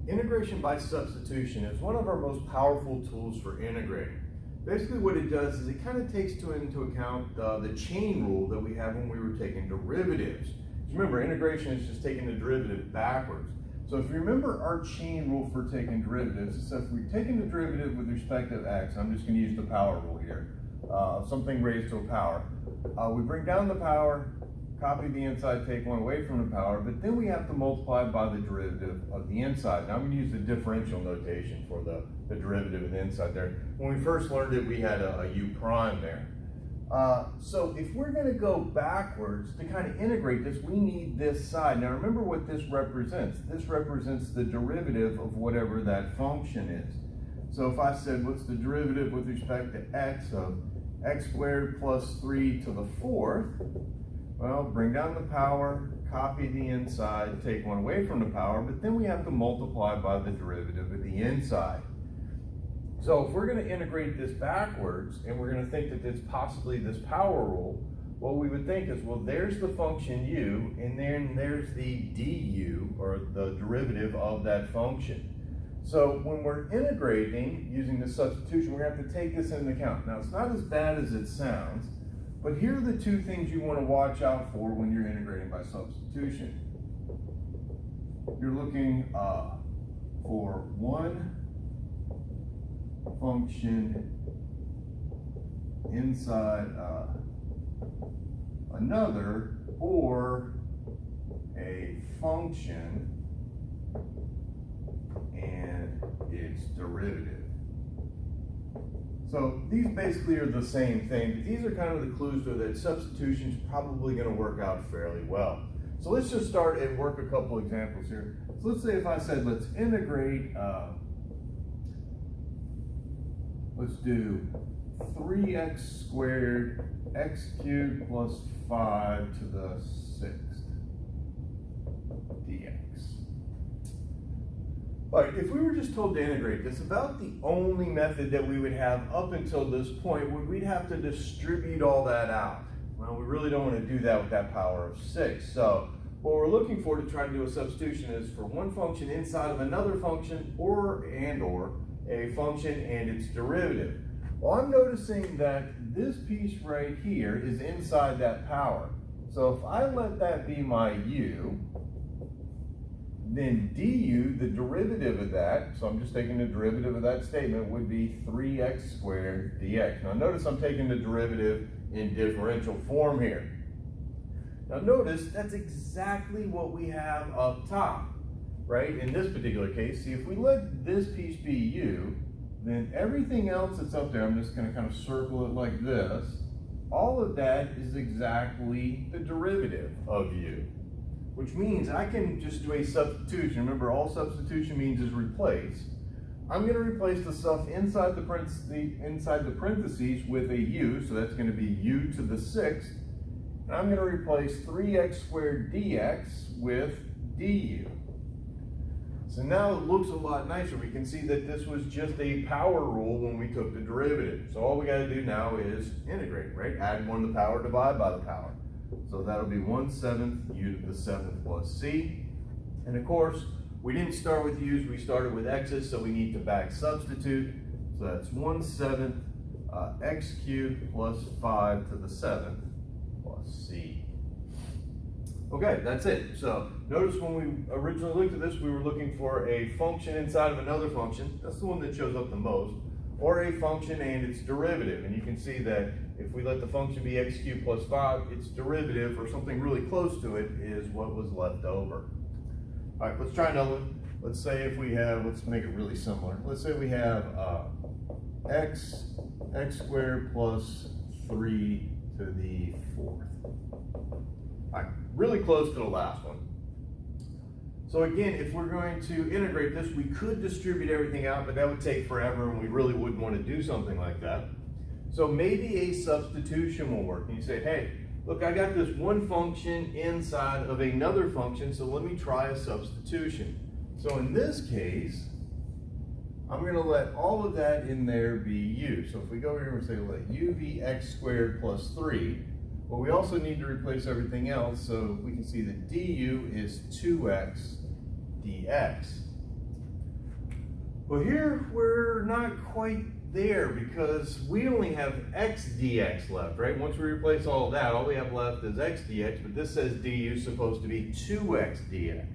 Integration by substitution is one of our most powerful tools for integrating. Basically what it does is it kind of takes into account the chain rule that we have when we were taking derivatives. Remember, integration is just taking the derivative backwards. So if you remember our chain rule for taking derivatives, it says if we're taking the derivative with respect to x, I'm just going to use the power rule here, something raised to a power. We bring down the power, copy the inside, take one away from the power, but then we have to multiply by the derivative of the inside. Now I'm going to use the differential notation for the derivative of the inside there. When we first learned it, we had a u prime there. So if we're going to go backwards to kind of integrate this, we need this side. Now remember what this represents. This represents the derivative of whatever that function is. So if I said, what's the derivative with respect to x of x squared plus 3 to the 4th? Well, bring down the power, copy the inside, take one away from the power, but then we have to multiply by the derivative of the inside. So if we're going to integrate this backwards, and we're going to think that it's possibly this power rule, what we would think is, well, there's the function u, and then there's the du, or the derivative of that function. So when we're integrating using the substitution, we're going to have to take this into account. Now, it's not as bad as it sounds, but here are the two things you want to watch out for when you're integrating by substitution. You're looking for one function inside another, or a function and its derivative. So these basically are the same thing, but these are kind of the clues to that substitution is probably going to work out fairly well. So let's just start and work a couple examples here. So let's say if I said let's integrate, let's do 3x squared x cubed plus 5 to the 6th dx. All right, if we were just told to integrate this, about the only method that we would have up until this point would we'd have to distribute all that out. Well, we really don't want to do that with that power of 6. So what we're looking for to try to do a substitution is for one function inside of another function, or a function and its derivative. Well, I'm noticing that this piece right here is inside that power. So if I let that be my u, then du, the derivative of that, so I'm just taking the derivative of that statement, would be 3x squared dx. Now notice I'm taking the derivative in differential form here. Now notice that's exactly what we have up top, right? In this particular case, see, if we let this piece be u, then everything else that's up there, I'm just going to kind of circle it like this, all of that is exactly the derivative of u. Which means I can just do a substitution. Remember, all substitution means is replace. I'm going to replace the stuff inside the parentheses with a u, so that's going to be u to the 6th. And I'm going to replace 3x squared dx with du. So now it looks a lot nicer. We can see that this was just a power rule when we took the derivative. So all we got to do now is integrate, right? Add 1 to the power, divide by the power. So that'll be 1/7 u to the 7th plus c. And of course, we didn't start with u's, we started with x's, so we need to back substitute. So that's 1/7 x cubed plus 5 to the 7th plus c. Okay, that's it. So notice when we originally looked at this, we were looking for a function inside of another function. That's the one that shows up the most. Or a function and its derivative. And you can see that if we let the function be x cubed plus 5, its derivative, or something really close to it, is what was left over. All right, let's try another one. Let's say if we have, let's make it really similar. Let's say we have x squared plus 3 to the 4th. All right, really close to the last one. So again, if we're going to integrate this, we could distribute everything out, but that would take forever, and we really wouldn't want to do something like that. So maybe a substitution will work. And you say, hey, look, I got this one function inside of another function, so let me try a substitution. So in this case, I'm going to let all of that in there be u. So if we go here and say, let u be x squared plus 3, well, we also need to replace everything else, so we can see that du is 2x dx. Well, here we're not quite there because we only have x dx left, right? Once we replace all of that, all we have left is x dx, but this says du is supposed to be 2x dx.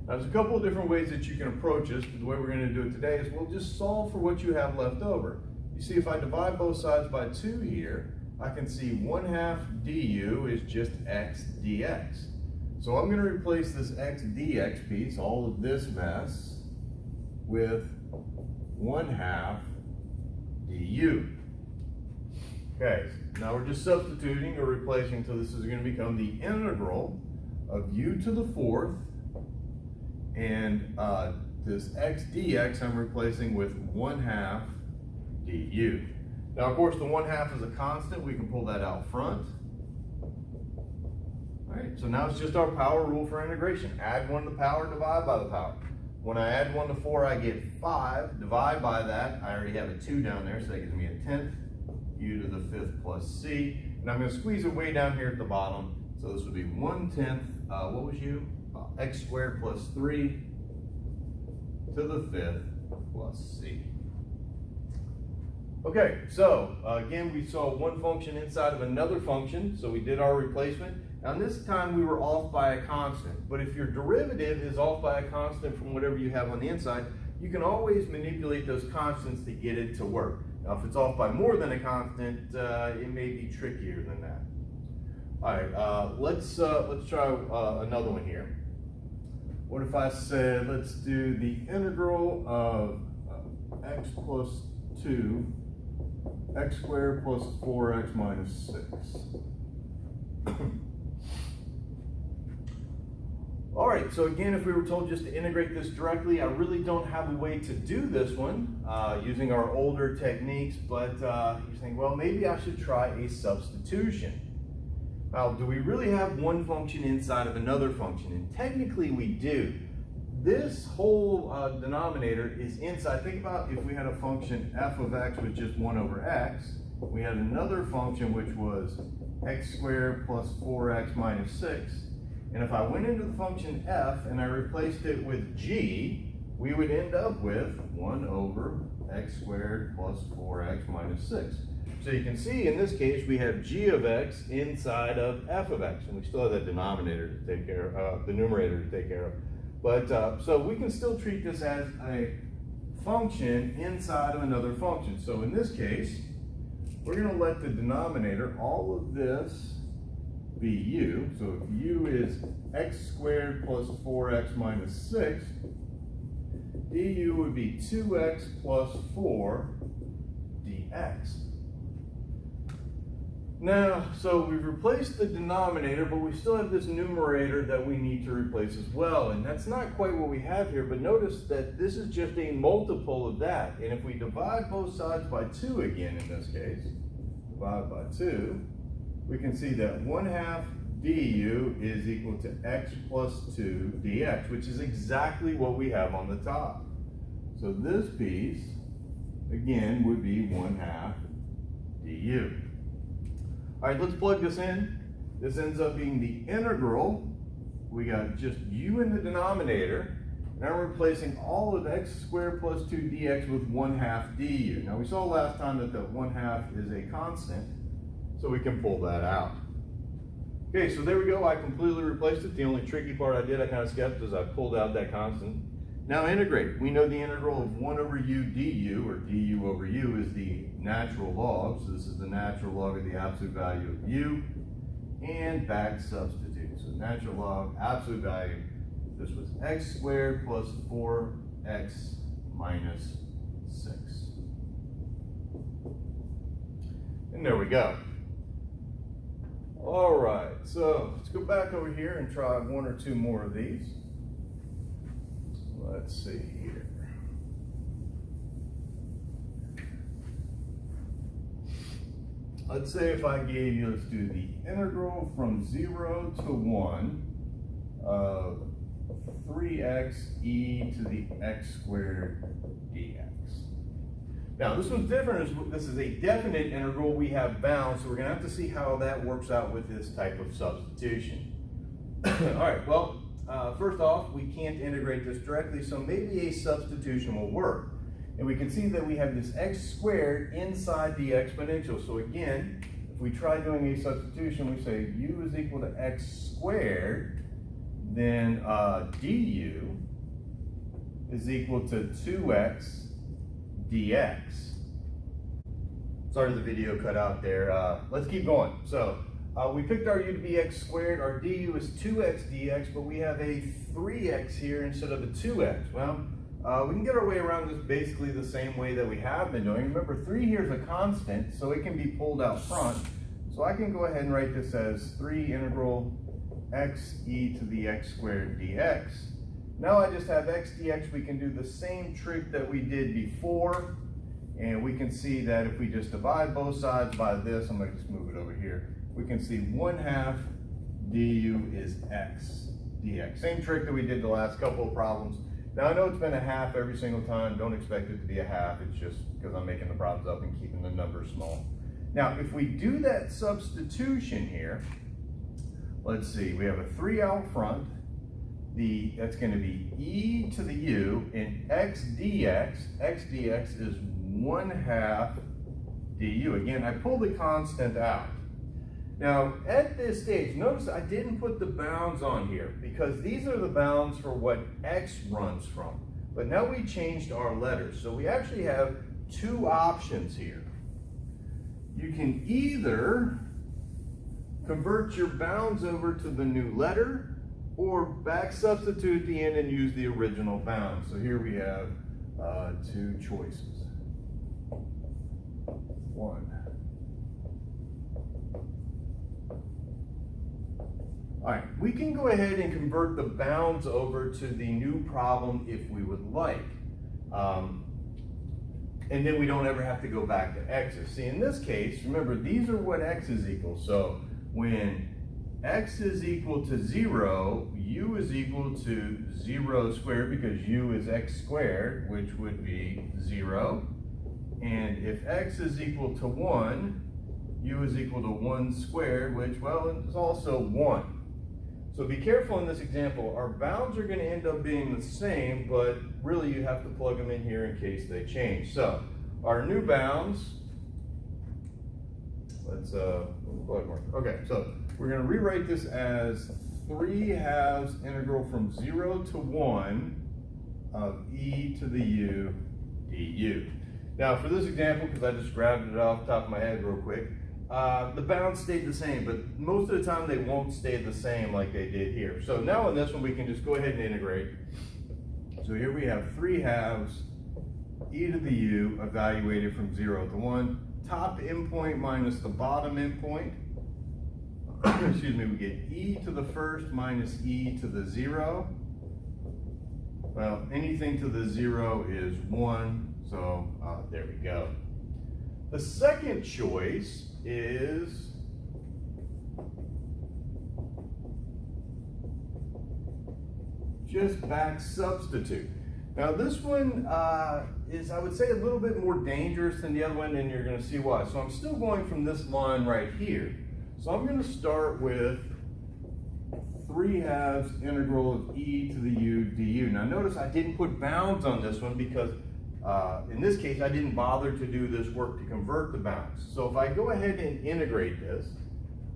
Now, there's a couple of different ways that you can approach this, but the way we're going to do it today is we'll just solve for what you have left over. You see, if I divide both sides by 2 here, I can see 1/2 du is just x dx. So I'm going to replace this x dx piece, all of this mess, with 1/2 du. Okay, now we're just substituting or replacing, so this is going to become the integral of u to the 4th, and this x dx I'm replacing with 1/2 du. Now, of course, the 1/2 is a constant. We can pull that out front. All right, so now it's just our power rule for integration. Add 1 to the power, divide by the power. When I add 1 to 4, I get 5. Divide by that, I already have a 2 down there, so that gives me a 10th, u to the 5th plus c. And I'm going to squeeze it way down here at the bottom. So this would be 1/10, what was u? X squared plus 3 to the 5th plus c. Okay, so again, we saw one function inside of another function, so we did our replacement. Now this time we were off by a constant, but if your derivative is off by a constant from whatever you have on the inside, you can always manipulate those constants to get it to work. Now if it's off by more than a constant, it may be trickier than that. All right, let's try another one here. What if I said, let's do the integral of x plus 2, x squared plus 4x minus 6. All right, so again, if we were told just to integrate this directly, I really don't have a way to do this one using our older techniques, but you're saying, well, maybe I should try a substitution. Now, do we really have one function inside of another function? And technically we do. This whole denominator is inside. Think about if we had a function f of x with just 1 over x. We had another function which was x squared plus 4x minus 6. And if I went into the function f and I replaced it with g, we would end up with 1 over x squared plus 4x minus 6. So you can see in this case we have g of x inside of f of x, and we still have that denominator to take care of, the numerator to take care of. But so we can still treat this as a function inside of another function. So in this case, we're going to let the denominator, all of this, be u. So if u is x squared plus 4x minus 6, du would be 2x plus 4 dx. Now, so we've replaced the denominator, but we still have this numerator that we need to replace as well. And that's not quite what we have here, but notice that this is just a multiple of that. And if we divide both sides by 2 again in this case, divide by 2, we can see that 1/2 du is equal to x plus 2 dx, which is exactly what we have on the top. So this piece, again, would be 1/2 du. All right, let's plug this in. This ends up being the integral. We got just u in the denominator. Now we're replacing all of x squared plus 2 dx with 1/2 du. Now we saw last time that the 1/2 is a constant, so we can pull that out. Okay, so there we go. I completely replaced it. The only tricky part I did, I kind of skipped, is I pulled out that constant. Now integrate. We know the integral of 1 over u du, or du over u, is the natural log. So this is the natural log of the absolute value of u, and back substitute. So natural log, absolute value. This was x squared plus 4x minus 6. And there we go. All right, so let's go back over here and try 1 or 2 more of these. Let's see here. Let's say if I gave you, let's do the integral from 0 to 1 of 3x e to the x squared dx. Now this one's different. This is a definite integral. We have bounds, so we're going to have to see how that works out with this type of substitution. All right, well, first off, we can't integrate this directly, so maybe a substitution will work. And we can see that we have this x squared inside the exponential. So again, if we try doing a substitution, we say u is equal to x squared, then du is equal to 2x dx. Sorry the video cut out there. Let's keep going. So we picked our u to be x squared. Our du is 2x dx, but we have a 3x here instead of a 2x. Well, we can get our way around this basically the same way that we have been doing. Remember, 3 here is a constant, so it can be pulled out front. So I can go ahead and write this as 3 integral x e to the x squared dx. Now I just have x dx. We can do the same trick that we did before, and we can see that if we just divide both sides by this, I'm going to just move it over here, we can see 1/2 du is x dx. Same trick that we did the last couple of problems. Now I know it's been a half every single time. Don't expect it to be a half. It's just because I'm making the problems up and keeping the numbers small. Now if we do that substitution here, let's see, we have a 3 out front. That's going to be e to the u, and x dx is 1/2 du. Again, I pull the constant out. Now, at this stage, notice I didn't put the bounds on here because these are the bounds for what x runs from. But now we changed our letters, so we actually have 2 options here. You can either convert your bounds over to the new letter or back substitute at the end and use the original bounds. So here we have 2 choices. 1. All right, we can go ahead and convert the bounds over to the new problem if we would like. And then we don't ever have to go back to x's. See, in this case, remember, these are what x is equal. So when x is equal to 0, u is equal to 0 squared because u is x squared, which would be 0. And if x is equal to 1, u is equal to 1 squared, which, well, is also 1. So be careful in this example. Our bounds are going to end up being the same, but really you have to plug them in here in case they change. So our new bounds, let's plug more. Okay, so we're going to rewrite this as 3/2 integral from 0 to 1 of e to the u du. Now for this example, because I just grabbed it off the top of my head real quick, the bounds stayed the same, but most of the time they won't stay the same like they did here. So now in this one we can just go ahead and integrate. So here we have 3/2 e to the u evaluated from 0 to 1. Top endpoint minus the bottom endpoint. Excuse me, we get e to the first minus e to the 0. Well, anything to the 0 is 1, so there we go. The second choice is just back substitute. Now this one is, I would say, a little bit more dangerous than the other one, and you're going to see why. So I'm still going from this line right here. So I'm going to start with 3/2 integral of e to the u du. Now notice I didn't put bounds on this one because in this case I didn't bother to do this work to convert the bounds. So if I go ahead and integrate this,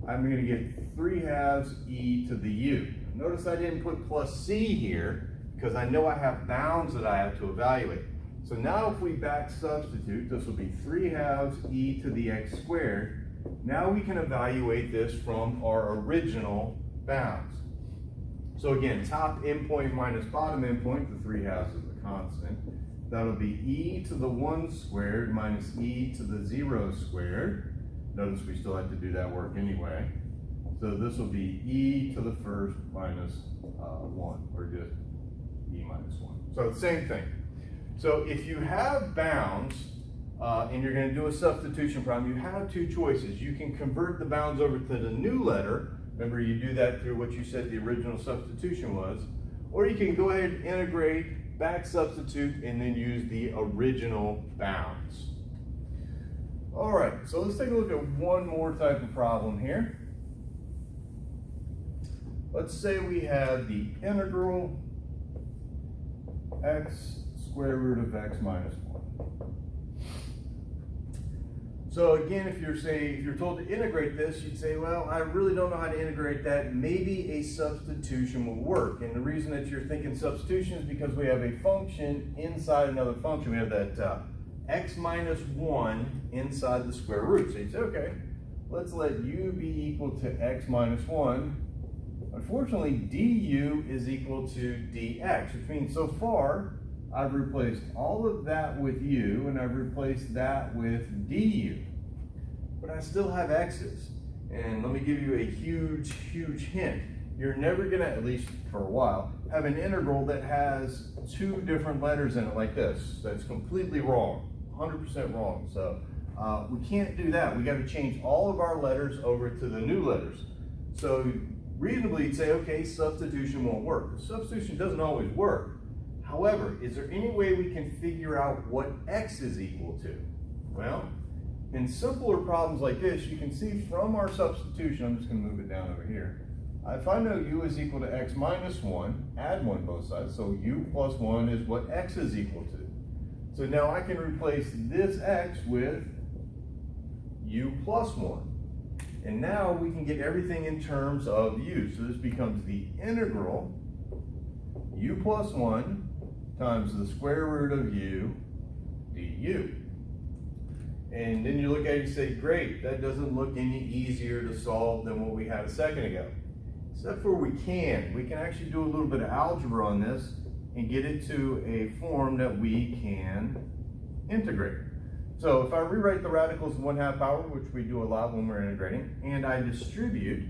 I'm going to get 3/2 e to the u. Notice I didn't put plus c here because I know I have bounds that I have to evaluate. So now if we back substitute, this will be 3/2 e to the x squared. Now we can evaluate this from our original bounds. So again, top endpoint minus bottom endpoint, the 3/2 is the constant. That'll be e to the 1 squared minus e to the 0 squared. Notice we still have to do that work anyway. So this will be e to the first minus 1, or just e minus 1. So the same thing. So if you have bounds, and you're going to do a substitution problem, you have 2 choices. You can convert the bounds over to the new letter. Remember, you do that through what you said the original substitution was. Or you can go ahead and integrate, back substitute, and then use the original bounds. All right, so let's take a look at one more type of problem here. Let's say we have the integral x square root of x minus 1. So again, if you're told to integrate this, you'd say, well, I really don't know how to integrate that. Maybe a substitution will work. And the reason that you're thinking substitution is because we have a function inside another function. We have that x minus 1 inside the square root. So you'd say, okay, let's let u be equal to x minus 1. Unfortunately, du is equal to dx, which means so far, I've replaced all of that with u, and I've replaced that with du. But I still have x's. And let me give you a huge, huge hint. You're never gonna, at least for a while, have an integral that has two different letters in it like this. That's completely wrong, 100% wrong. So we can't do that. We gotta change all of our letters over to the new letters. So reasonably, you'd say, okay, substitution won't work. Substitution doesn't always work. However, is there any way we can figure out what x is equal to? Well, in simpler problems like this, you can see from our substitution, I'm just going to move it down over here. If I know u is equal to x minus 1, add 1 both sides, so u plus 1 is what x is equal to. So now I can replace this x with u plus 1. And now we can get everything in terms of u. So this becomes the integral u plus 1 times the square root of u du. And then you look at it and say, great, that doesn't look any easier to solve than what we had a second ago. Except for we can actually do a little bit of algebra on this and get it to a form that we can integrate. So if I rewrite the radicals in 1/2 power, which we do a lot when we're integrating, and I distribute,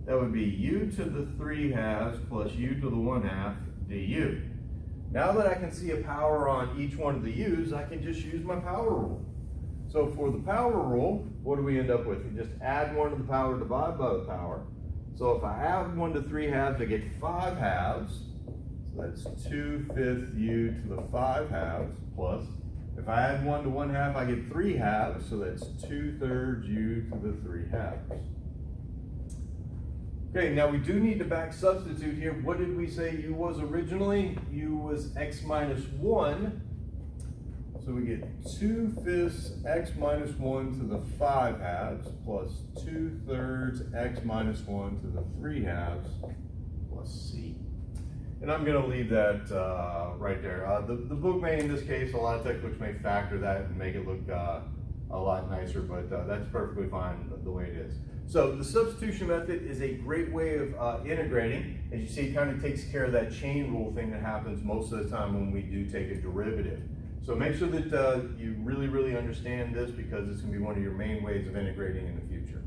that would be u to the 3/2 plus u to the 1/2 du. Now that I can see a power on each one of the u's, I can just use my power rule. So for the power rule, what do we end up with? We just add 1 to the power, divide by the power. So if I add 1 to 3/2, I get 5/2. So that's 2/5 u to the 5/2 plus. If I add 1 to 1/2, I get 3/2. So that's 2/3 u to the 3/2. Okay, now we do need to back substitute here. What did we say u was originally? U was x minus 1. So we get 2/5 x minus 1 to the 5/2 plus 2/3 x minus 1 to the 3/2 plus c. And I'm going to leave that right there. The book may, in this case, a lot of textbooks may factor that and make it look a lot nicer, but that's perfectly fine the way it is. So the substitution method is a great way of integrating. As you see, it kind of takes care of that chain rule thing that happens most of the time when we do take a derivative. So make sure that you really, really understand this, because it's going to be one of your main ways of integrating in the future.